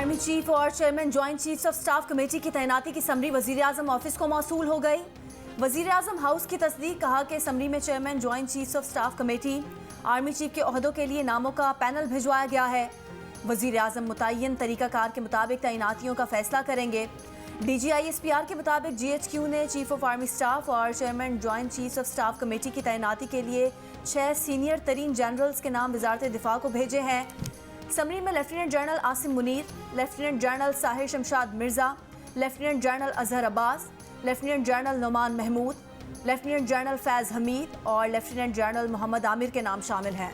Army chief और chairman joint chiefs of staff committee की तैनाती की समरी वजीर-ए-आज़म ऑफिस को मौसूल हो गई। वजीर-ए-आज़म हाउस की तस्दीक, कहा कि समरी में chairman joint chiefs of staff committee army chief के ओहदों के लिए नामों का पैनल भिजवाया गया है। वजीर-ए-आज़म मुतय्यन तरीकाकार के मुताबिक तैनातियों का फैसला करेंगे। DGISPR के मुताबिक GHQ ने चीफ ऑफ आर्मी स्टाफ और chairman joint chiefs of staff committee की तैनाती के लिए 6 सीनियर तरीन जनरल्स के नाम वजारत दिफा को भेजे हैं। समरी में lieutenant general Asim Munir, lieutenant general Sahir Shamshad Mirza, lieutenant general Azhar Abbas, lieutenant general Nauman Mahmood, lieutenant general Faiz Hameed और लेफ्टिनेंट जनरल मोहम्मद आमिर के नाम शामिल हैं।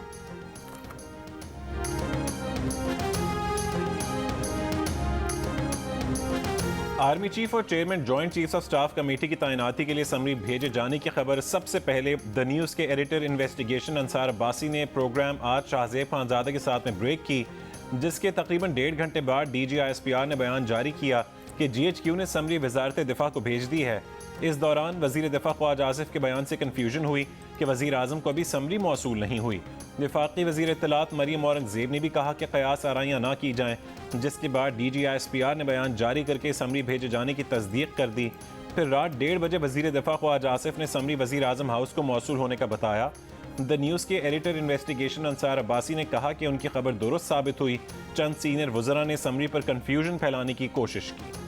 आर्मी चीफ और chairman joint chiefs of staff committee की तैनाती के लिए समरी भेजे जाने की खबर सबसे पहले द न्यूज़ के एडिटर इन्वेस्टिगेशन अंसार अब्बासी ने प्रोग्राम आज शाहजेब खानजादा के साथ में ब्रेक की, जिसके तकरीबन 1.5 घंटे बाद DGISPR ने बयान जारी किया कि GHQ ने समरी वजारत दिफा को भेज दी है। इस दौरान वजीर दिफा ख्वाजा आसिफ के बयान से कन्फ्यूजन हुई कि वजीर आज़म को अभी समरी मौसूल नहीं हुई। वफाकी वजीर इत्तलात मरियम औरंगजेब ने भी कहा कि कयास आराइयाँ ना की जाएँ, जिसके बाद DGISPR ने बयान जारी करके समरी भेजे जाने की तस्दीक कर दी। फिर रात 1:30 बजे वजीर दिफा ख्वाजा आसिफ ने समरी वजीर आज़म हाउस को मौसूल होने का बताया। द न्यूज़ के एडिटर इन्वेस्टिगेशन अंसार अब्बासी ने कहा कि उनकी खबर दुरुस्त साबित हुई। चंद सीनियर वज़रा ने समरी पर कन्फ्यूजन फैलाने की कोशिश की।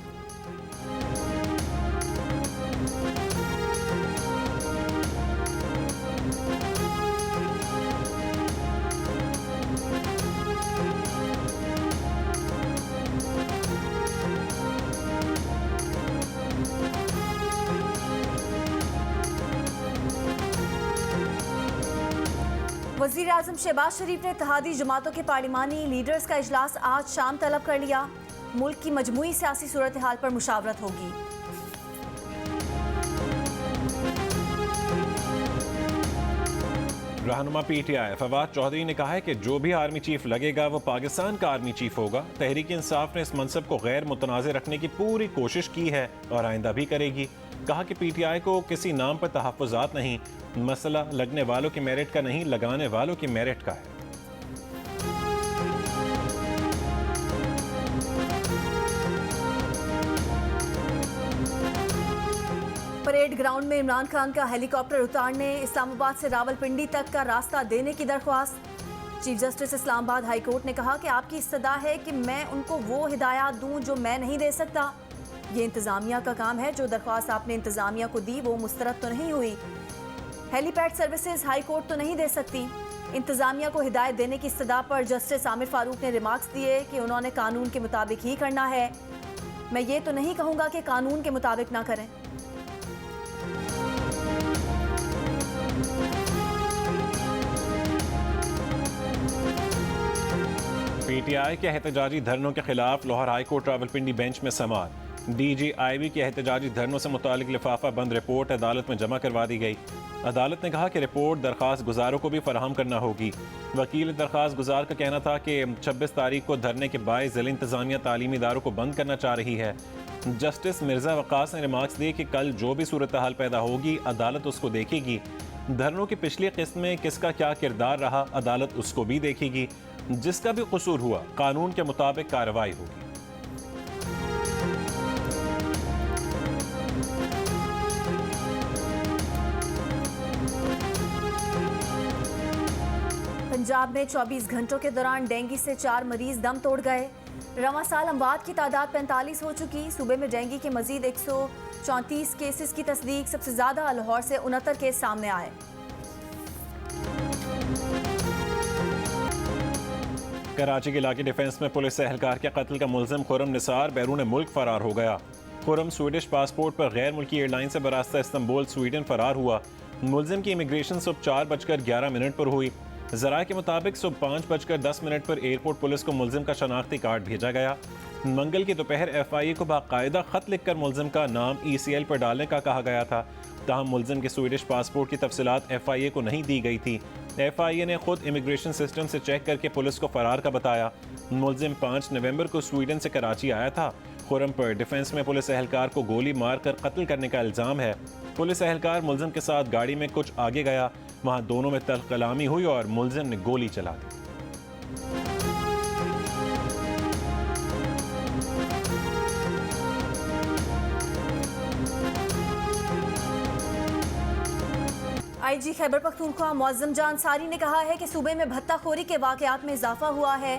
वज़ीर-ए-आज़म शहबाज शरीफ ने इत्तेहादी जमातों के पार्लिमानी लीडर्स का इजलास आज शाम तलब कर लिया। मुल्क की मजमूई सियासी सूरत हाल पर मुशावरत होगी। रहनुमा PTI फवाद चौधरी ने कहा है कि जो भी आर्मी चीफ लगेगा वो पाकिस्तान का आर्मी चीफ होगा। तहरीक इंसाफ ने इस मनसब को गैर मुतनाज़ रखने की पूरी कोशिश की है और आइंदा भी करेगी। कहा कि PTI को किसी नाम पर तहफ़्फ़ुज़ात नहीं, मसला लगने वालों की मेरिट का नहीं, लगाने वालों की मेरिट का है। परेड ग्राउंड में इमरान खान का हेलीकॉप्टर उतारने, इस्लामाबाद से रावलपिंडी तक का रास्ता देने की दरख्वास्त। Chief justice Islamabad high court ने कहा कि आपकी इस्तदा है कि मैं उनको वो हिदायत दूं जो मैं नहीं दे सकता। ये इंतज़ामिया का काम है। जो दरख्वास्त आपने इंतज़ामिया को दी वो मुस्तरद तो नहीं हुई। हेलीपैड सर्विसेज हाई कोर्ट तो नहीं दे सकती। इंतज़ामिया को हिदायत देने की इस्तदा पर जस्टिस आमिर फारूक ने रिमार्क्स दिए कि उन्होंने कानून के मुताबिक ही करना है। मैं ये तो नहीं कहूँगा कि कानून के मुताबिक ना करें। PTI के एहतजाजी धरनों के खिलाफ Lahore high court Rawalpindi bench में समाअत। DGIB के एहतजाजी धरनों से मुतालिक लिफाफा बंद रिपोर्ट अदालत में जमा करवा दी गई। अदालत ने कहा कि रिपोर्ट दरख्वास्त गुजारों को भी फराहम करना होगी। वकील दरख्वास्त गुजार का कहना था कि 26 तारीख को धरने के बायस ज़िला इंतज़ामिया तालीमी इदारों को बंद करना चाह रही है। जस्टिस मिर्ज़ा वक़ास ने रिमार्क्स दिए कि कल जो भी सूरत हाल पैदा होगी अदालत उसको देखेगी। धरनों की पिछली किस्त में किसका क्या किरदार रहा अदालत उसको भी देखेगी। जिसका भी कसूर हुआ कानून के मुताबिक कार्रवाई होगी। पंजाब में 24 घंटों के दौरान डेंगू से 4 मरीज दम तोड़ गए। रवां साल अमवात की तादाद 45 हो चुकी। सूबे में डेंगू के मजीद 134 केसेस की तस्दीक। सबसे ज्यादा लाहौर से 69 केस सामने आए। कराची के इलाके डिफेंस में पुलिस एहलकार के कत्ल का मुलजिम खुरम निसार बैरून मुल्क फरार हो गया। खुरम स्वीडिश पासपोर्ट पर गैर मुल्की एयरलाइन से बरास्ता इस्तांबुल स्वीडन फरार हुआ। मुलजिम की इमिग्रेशन सुबह 4:11 पर हुई। ज़राए के मुताबिक सुबह 5:10 पर एयरपोर्ट पुलिस को मुलजिम का शनाख्ती कार्ड भेजा गया। मंगल की दोपहर FIA को बाकायदा ख़त लिखकर मुलजिम का नाम ECL पर डालने का कहा गया था। ताहम मुलजिम के स्वीडिश पासपोर्ट की तफसीलात FIA को नहीं दी गई थी। FIA ने खुद इमिग्रेशन सिस्टम से चेक करके पुलिस को फरार का बताया। मुलजिम 5 नवंबर को स्वीडन से कराची आया था। खुरम पर डिफेंस में पुलिस एहलकार को गोली मारकर कत्ल करने का इल्ज़ाम है। पुलिस एहलकार मुलजिम के साथ गाड़ी में कुछ आगे गया, वहाँ दोनों में तल्ख कलामी हुई और मुलजिम ने गोली चला दी। आईजी खैबर पख्तूनख्वा मुअज्जम जान अंसारी ने कहा है कि सूबे में भत्ताखोरी के वाकयात में इजाफा हुआ है।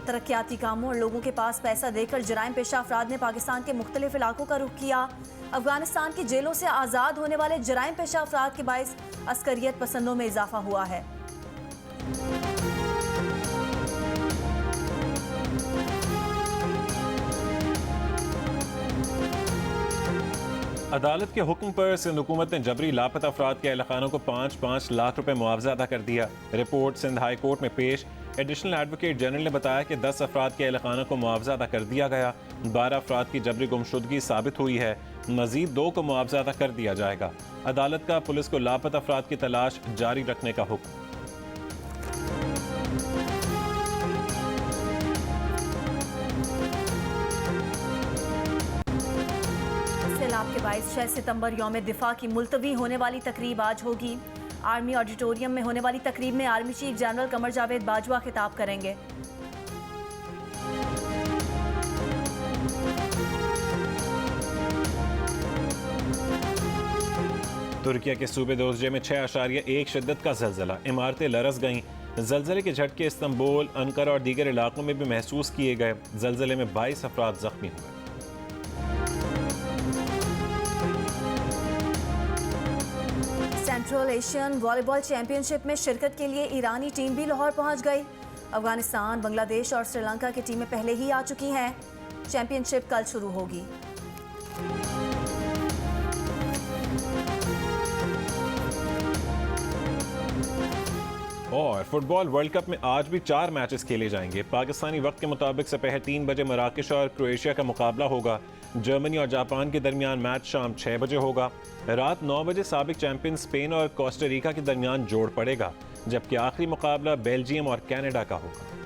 तरक्याती कामों और लोगों के पास पैसा देकर जराइम पेशा अफराद ने पाकिस्तान के मुख्तलिफ इलाकों का रुख किया। अफगानिस्तान की जेलों से आज़ाद होने वाले जराइम पेशा अफराद के बाइस अस्करियत पसंदों में इजाफा हुआ है। अदालत के हुक्म पर सिंध हुकूमत ने जबरी लापता अफराद के अहलखानों को 5-5 लाख रुपए मुआवजा अदा कर दिया। रिपोर्ट सिंध हाई कोर्ट में पेश एडिशनल एडवोकेट जनरल ने बताया कि 10 अफराद के अहलखानों को मुआवजा अदा कर दिया गया, 12 अफराद की जबरी गुमशुदगी साबित हुई है, मजीद 2 को मुआवजा अदा कर दिया जाएगा। अदालत का पुलिस को लापता अफराद की तलाश जारी रखने का हुक्म। सैलाब के बाइस 6 सितंबर यौम दिफा की मुलतवी होने वाली तकरीब आज होगी। आर्मी ऑडिटोरियम में होने वाली तकरीब में army chief general Qamar Javed Bajwa खिताब करेंगे। तुर्किया के सूबे दोसजे में 6.1 शिद्दत का जलजला, इमारतें लरस गईं। जलजले के झटके इस्तंबुल, अंकारा और दीगर इलाकों में भी महसूस किए गए। जलजले में 22 अफराद जख्मी हुए। सेंट्रल एशियन वॉलीबॉल चैंपियनशिप में शिरकत के लिए ईरानी टीम भी लाहौर पहुंच गई। अफगानिस्तान, बांग्लादेश और श्रीलंका की टीमें पहले ही आ चुकी हैं। चैंपियनशिप कल शुरू होगी। और फुटबॉल वर्ल्ड कप में आज भी 4 मैचेस खेले जाएंगे। पाकिस्तानी वक्त के मुताबिक दोपहर 3 बजे मराकश और क्रोएशिया का मुकाबला होगा। जर्मनी और जापान के दरमियान मैच शाम 6 बजे होगा। रात 9 बजे साबिक चैंपियन स्पेन और कोस्टा रिका के दरमियान जोड़ पड़ेगा, जबकि आखिरी मुकाबला बेल्जियम और कनाडा का होगा।